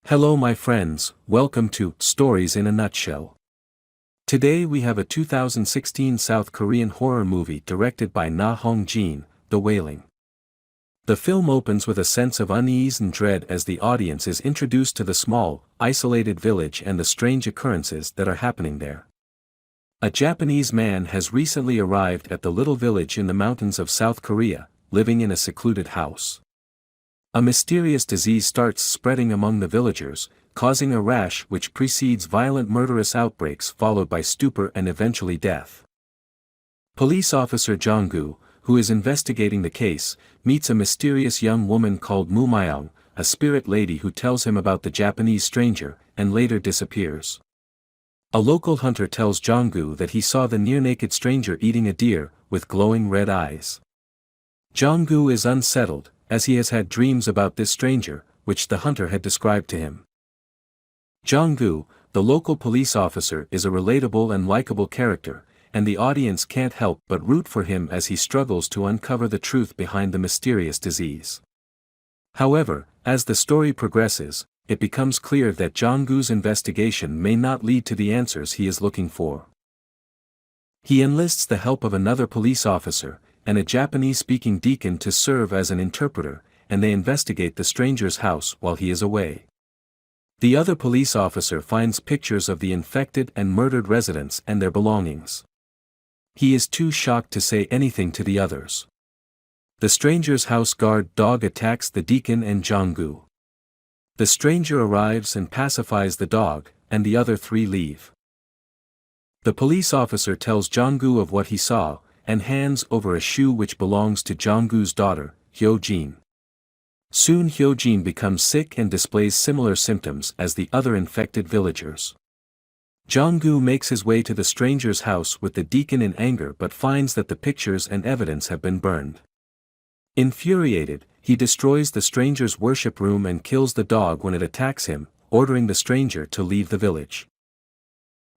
Hello my friends, welcome to Stories in a Nutshell. Today we have a 2016 South Korean horror movie directed by Na Hong-jin, The Wailing. The film opens with a sense of unease and dread as the audience is introduced to the small, isolated village and the strange occurrences that are happening there. A Japanese man has recently arrived at the little village in the mountains of South Korea, living in a secluded house. A mysterious disease starts spreading among the villagers, causing a rash which precedes violent murderous outbreaks followed by stupor and eventually death. Police officer Jong-gu, who is investigating the case, meets a mysterious young woman called Moo Myung, a spirit lady who tells him about the Japanese stranger, and later disappears. A local hunter tells Jong-gu that he saw the near-naked stranger eating a deer, with glowing red eyes. Jong-gu is unsettled, as he has had dreams about this stranger, which the hunter had described to him. Jong-gu, the local police officer, is a relatable and likable character, and the audience can't help but root for him as he struggles to uncover the truth behind the mysterious disease. However, as the story progresses, it becomes clear that Jong-gu's investigation may not lead to the answers he is looking for. He enlists the help of another police officer, and a Japanese-speaking deacon to serve as an interpreter, and they investigate the stranger's house while he is away. The other police officer finds pictures of the infected and murdered residents and their belongings. He is too shocked to say anything to the others. The stranger's house guard dog attacks the deacon and Jong-gu. The stranger arrives and pacifies the dog, and the other three leave. The police officer tells Jong-gu of what he saw, and hands over a shoe which belongs to Jong-gu's daughter, Hyo-jin. Soon Hyo-jin becomes sick and displays similar symptoms as the other infected villagers. Jong-gu makes his way to the stranger's house with the deacon in anger but finds that the pictures and evidence have been burned. Infuriated, he destroys the stranger's worship room and kills the dog when it attacks him, ordering the stranger to leave the village.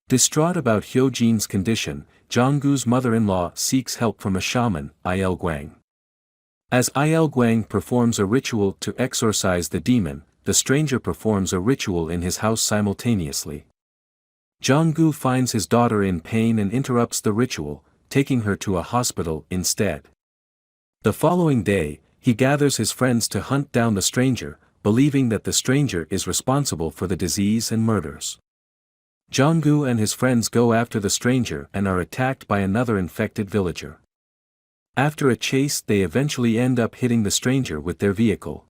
Distraught about Hyo-jin's condition, Jong-gu's mother-in-law seeks help from a shaman, Il-gwang. As Il-gwang performs a ritual to exorcise the demon, the stranger performs a ritual in his house simultaneously. Jong-gu finds his daughter in pain and interrupts the ritual, taking her to a hospital instead. The following day, he gathers his friends to hunt down the stranger, believing that the stranger is responsible for the disease and murders. Jong-gu and his friends go after the stranger and are attacked by another infected villager. After a chase, they eventually end up hitting the stranger with their vehicle.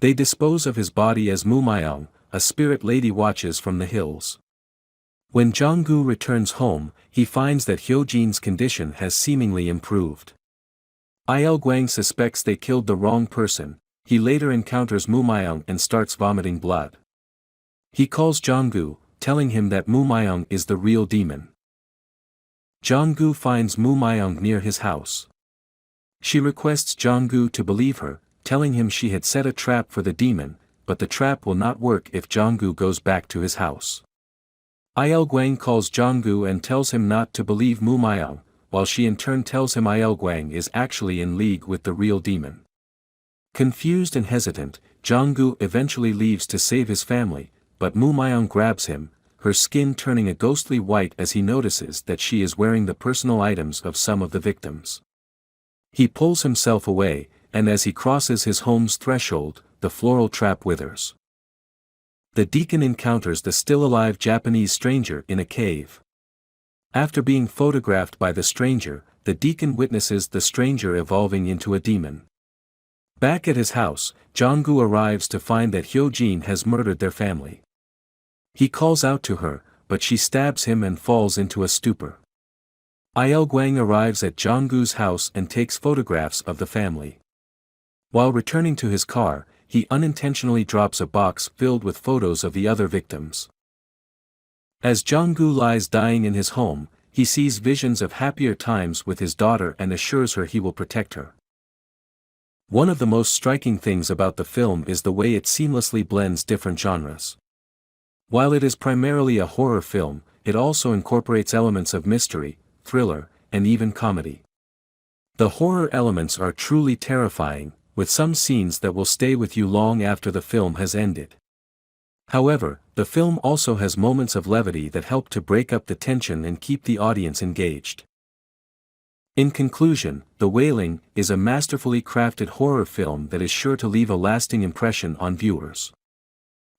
They dispose of his body as Moo Myung, a spirit lady, watches from the hills. When Jong-gu returns home, he finds that Hyo-jin's condition has seemingly improved. Il-gwang suspects they killed the wrong person. He later encounters Moo Myung and starts vomiting blood. He calls Jong-gu, telling him that Moo Myung is the real demon. Jong-gu finds Moo Myung near his house. She requests Jong-gu to believe her, telling him she had set a trap for the demon, but the trap will not work if Jong-gu goes back to his house. Il-gwang calls Jong-gu and tells him not to believe Moo Myung, while she in turn tells him Il-gwang is actually in league with the real demon. Confused and hesitant, Jong-gu eventually leaves to save his family, but Moo Myung grabs him, her skin turning a ghostly white as he notices that she is wearing the personal items of some of the victims. He pulls himself away, and as he crosses his home's threshold, the floral trap withers. The deacon encounters the still-alive Japanese stranger in a cave. After being photographed by the stranger, the deacon witnesses the stranger evolving into a demon. Back at his house, Jong-gu arrives to find that Hyo-jin has murdered their family. He calls out to her, but she stabs him and falls into a stupor. Il-gwang arrives at Jong-gu's house and takes photographs of the family. While returning to his car, he unintentionally drops a box filled with photos of the other victims. As Jong-gu lies dying in his home, he sees visions of happier times with his daughter and assures her he will protect her. One of the most striking things about the film is the way it seamlessly blends different genres. While it is primarily a horror film, it also incorporates elements of mystery, thriller, and even comedy. The horror elements are truly terrifying, with some scenes that will stay with you long after the film has ended. However, the film also has moments of levity that help to break up the tension and keep the audience engaged. In conclusion, The Wailing is a masterfully crafted horror film that is sure to leave a lasting impression on viewers.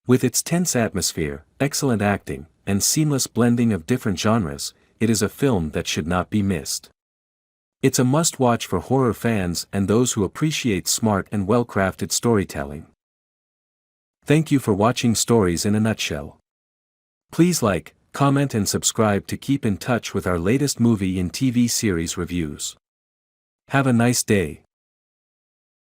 With its tense atmosphere, excellent acting, and seamless blending of different genres, it is a film that should not be missed. It's a must-watch for horror fans and those who appreciate smart and well-crafted storytelling. Thank you for watching Stories in a Nutshell. Please like, comment and subscribe to keep in touch with our latest movie and TV series reviews. Have a nice day.